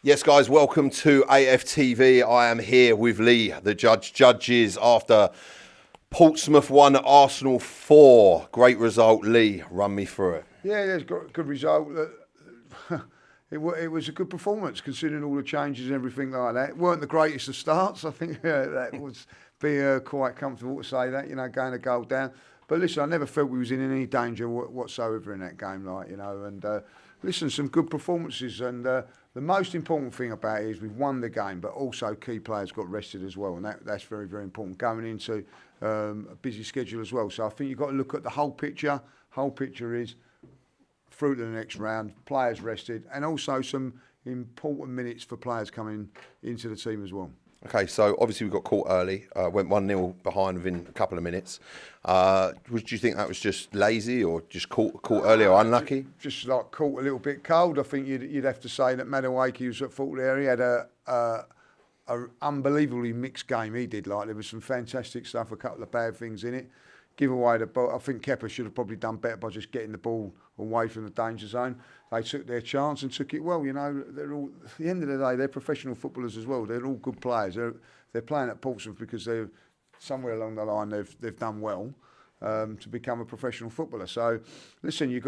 Yes, guys, welcome to AFTV. I am here with Lee, the judges, after Portsmouth 1, Arsenal 4. Great result, Lee. Run me through it. Yeah, it's got a good result. It was a good performance considering all the changes and everything like that. It weren't the greatest of starts. I think that would be quite comfortable to say that, going a goal down. But listen, I never felt we was in any danger whatsoever in that game, and listen, some good performances. And the most important thing about it is we've won the game, but also key players got rested as well, and that's very, very important going into a busy schedule as well. So I think you've got to look at the whole picture. Whole picture is through to the next round, players rested, and also some important minutes for players coming into the team as well. Okay, so obviously we got caught early, went 1-0 behind within a couple of minutes. Do you think that was just lazy or just caught early or unlucky? Just like caught a little bit cold. I think you'd have to say that Madueke was at fault there. He had a unbelievably mixed game. He did. There was some fantastic stuff, a couple of bad things in it. Give away the ball. I think Kepa should have probably done better by just getting the ball away from the danger zone. They took their chance and took it well. They're all, at the end of the day, they're professional footballers as well. They're all good players. They're playing at Portsmouth because they're somewhere along the line they've done well to become a professional footballer. So, listen, you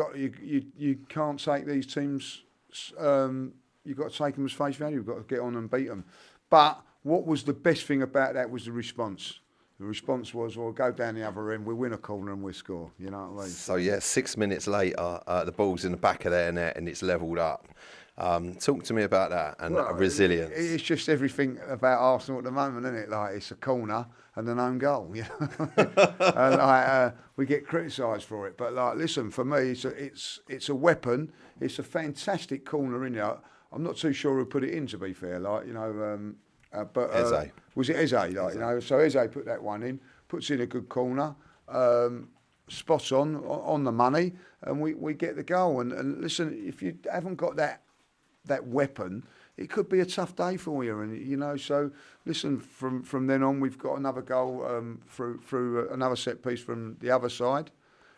can't take these teams. You've got to take them as face value. You've got to get on and beat them. But what was the best thing about that was the response. The response was, well, go down the other end, we win a corner and we score. You know what I mean? So, yeah, 6 minutes later, the ball's in the back of their net and it's levelled up. Talk to me about that and resilience. It's just everything about Arsenal at the moment, isn't it? It's a corner and an own goal. And we get criticised for it. But, listen, for me, it's a weapon. It's a fantastic corner in there. I'm not too sure who put it in, to be fair. Eze. Was it Eze? So Eze put that one in, puts in a good corner, spot on the money, and we get the goal. And listen, if you haven't got that weapon, it could be a tough day for you. And so listen, from then on, we've got another goal through another set piece from the other side.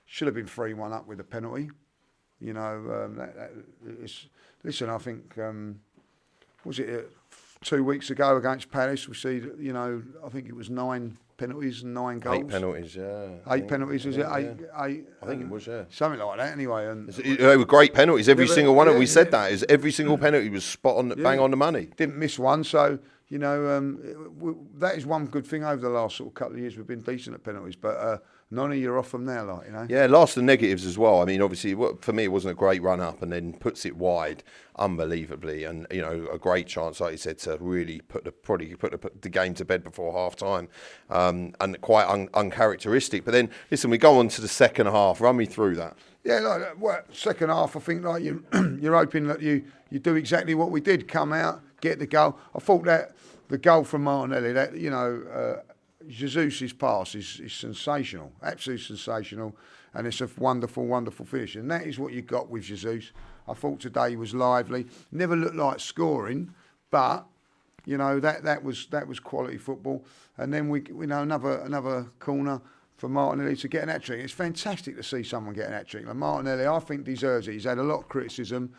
Should have been 3-1 up with a penalty. Listen, I think was it 2 weeks ago against Palace, we see, I think it was 9 penalties and 9 goals. 8 penalties, yeah. 8 penalties, is it? Yeah. Eight. I think it was, yeah. Something like that, anyway. And they were great penalties, every single one. And we said that is every single penalty was spot on, bang on the money. Didn't miss one, so that is one good thing over the last sort of couple of years. We've been decent at penalties, but none of you are off them now, Yeah, last the negatives as well. I mean, obviously, for me, it wasn't a great run up, and then puts it wide, unbelievably, and a great chance, like you said, to really put the game to bed before half time, and quite uncharacteristic. But then, listen, we go on to the second half. Run me through that. Yeah, second half, I think you're hoping that you do exactly what we did, come out, get the goal. I thought that the goal from Martinelli, Jesus' pass is sensational, absolutely sensational, and it's a wonderful, wonderful finish. And that is what you got with Jesus. I thought today he was lively, never looked like scoring, but that was quality football. And then we another corner for Martinelli to get an hat-trick. It's fantastic to see someone get an hat-trick. Like Martinelli, I think deserves it. He's had a lot of criticism.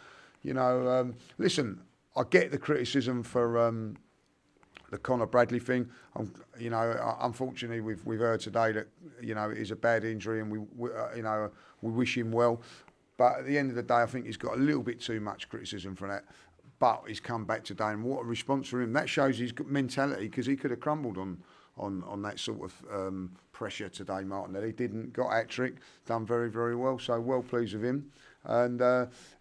Listen, I get the criticism for the Conor Bradley thing. Unfortunately, we've heard today that it is a bad injury, and we wish him well. But at the end of the day, I think he's got a little bit too much criticism for that. But he's come back today, and what a response from him. That shows his mentality, because he could have crumbled on that sort of pressure today. Martinelli didn't, got hat-trick, done very, very well. So well pleased with him. And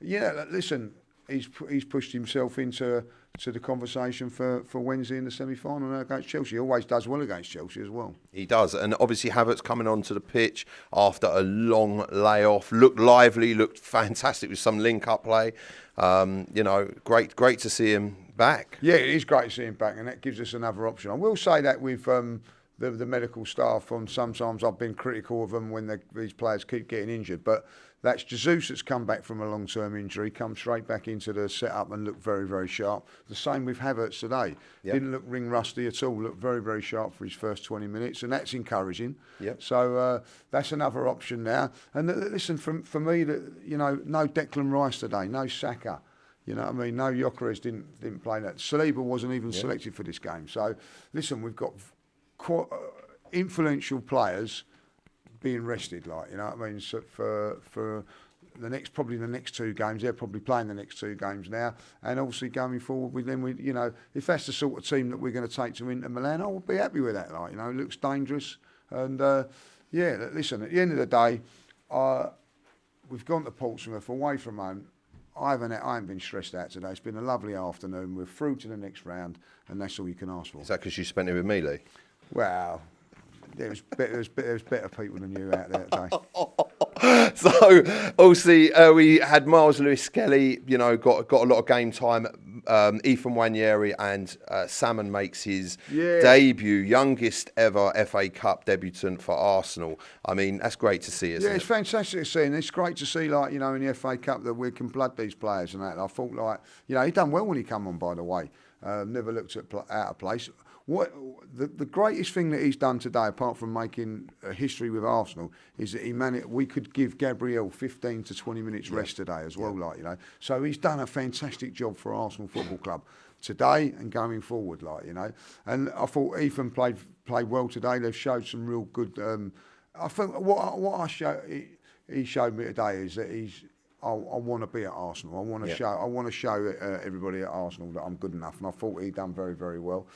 listen, he's pushed himself into the conversation for Wednesday in the semi-final against Chelsea. He always does well against Chelsea as well. He does, and obviously Havertz coming onto the pitch after a long layoff, looked lively, looked fantastic with some link-up play. Great to see him back. Yeah, it is great to see him back, and that gives us another option. I will say that with the medical staff, sometimes I've been critical of them when these players keep getting injured, but that's Jesus that's come back from a long-term injury, come straight back into the setup and looked very, very sharp. The same with Havertz today. Yep. Didn't look ring-rusty at all, looked very, very sharp for his first 20 minutes, and that's encouraging. Yep. So that's another option now. And listen, for me, no Declan Rice today, no Saka. You know what I mean? No, Gyökeres didn't play that. Saliba wasn't even selected for this game. So, listen, we've got quite influential players being rested, like, you know what I mean? So for the next 2 games, they're probably playing the next 2 games now, and obviously going forward, you know, if that's the sort of team that we're going to take to Inter Milan, I would be happy with that. Like, you know, it looks dangerous, and yeah, listen, at the end of the day, we've gone to Portsmouth away from home. I haven't been stressed out today. It's been a lovely afternoon. We're through to the next round, and that's all you can ask for. Is that because you spent it with me, Lee? Well, there was better people than you out there today. So, obviously, we had Miles Lewis-Skelly, you know, got a lot of game time. Ethan Nwaneri, and Salmon makes his debut, youngest ever FA Cup debutant for Arsenal. I mean, that's great to see, isn't it? Yeah, it's fantastic to see, and it's great to see, like, you know, in the FA Cup that we can blood these players and that. I thought, like, you know, he done well when he come on, by the way. Never looked out of place. What the greatest thing that he's done today, apart from making a history with Arsenal, is that we could give Gabriel 15 to 20 minutes rest today as well, like, you know. So he's done a fantastic job for Arsenal Football Club today and going forward, like, you know. And I thought Ethan played well today. They've showed some real good. I think he showed me today is that I want to be at Arsenal. I want to show everybody at Arsenal that I'm good enough, and I thought he done very, very well.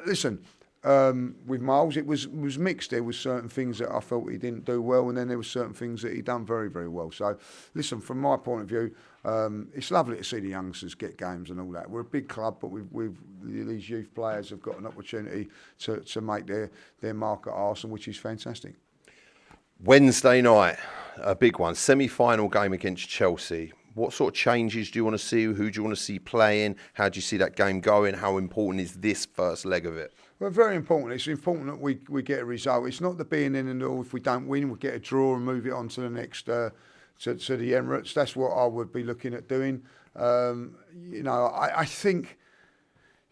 Listen, with Miles, it was mixed. There was certain things that I felt he didn't do well, and then there were certain things that he done very, very well. So, listen, from my point of view, it's lovely to see the youngsters get games and all that. We're a big club, but these youth players have got an opportunity to make their mark at Arsenal, which is fantastic. Wednesday night, a big one, semi-final game against Chelsea. What sort of changes do you want to see? Who do you want to see playing? How do you see that game going? How important is this first leg of it? Well, very important. It's important that we get a result. It's not the being in and all. If we don't win, we'll get a draw and move it on to the next, to the Emirates. That's what I would be looking at doing. You know, I think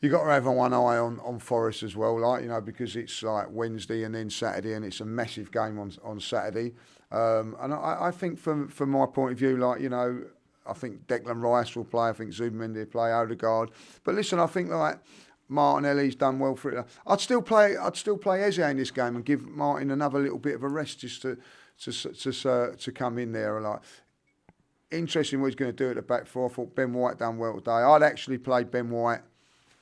you've got to have one eye on Forest as well, like, you know, because it's like Wednesday and then Saturday, and it's a massive game on Saturday. And I think from my point of view, like, you know, I think Declan Rice will play. I think Zubimendi will play. Odegaard. But listen, I think like Martinelli's done well for it. I'd still play Eze in this game and give Martin another little bit of a rest just to come in there. Like, interesting what he's going to do at the back four. I thought Ben White done well today. I'd actually played Ben White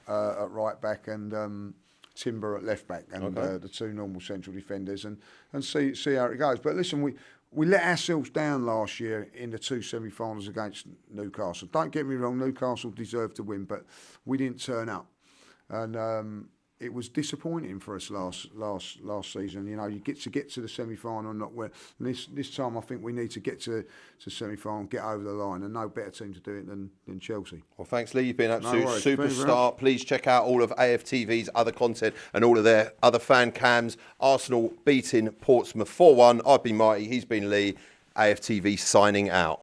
at right back and Timber at left back, and the 2 normal central defenders, and see how it goes. But listen, we let ourselves down last year in the 2 semi-finals against Newcastle. Don't get me wrong, Newcastle deserved to win, but we didn't turn up, and it was disappointing for us last season. You know, you get to the semi-final and not win. This time, I think we need to get to semi-final, get over the line, and no better team to do it than Chelsea. Well, thanks, Lee. You've been an absolute superstar. Please check out all of AFTV's other content and all of their other fan cams. Arsenal beating Portsmouth 4-1. I've been Marty. He's been Lee. AFTV signing out.